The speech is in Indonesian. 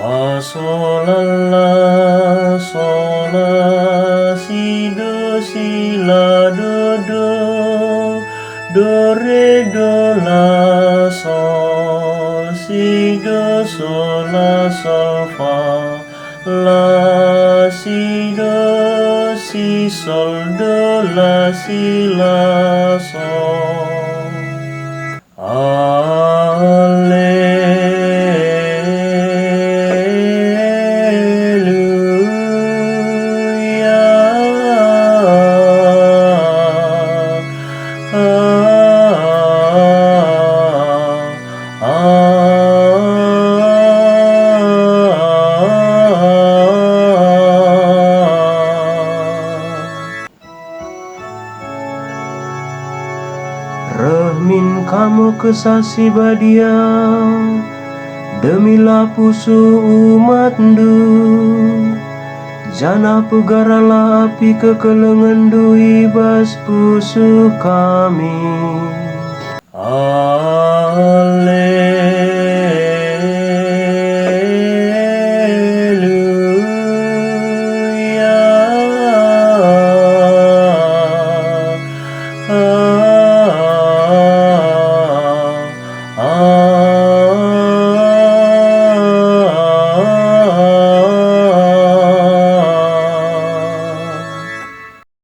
Fa sol la sol la si la do re do la sol la sol fa la si sol do la si la sol. Rehmin kamu kesasi badia demi pusu umatndu, jana pegaralah api kekelengendu ibas pusu kami.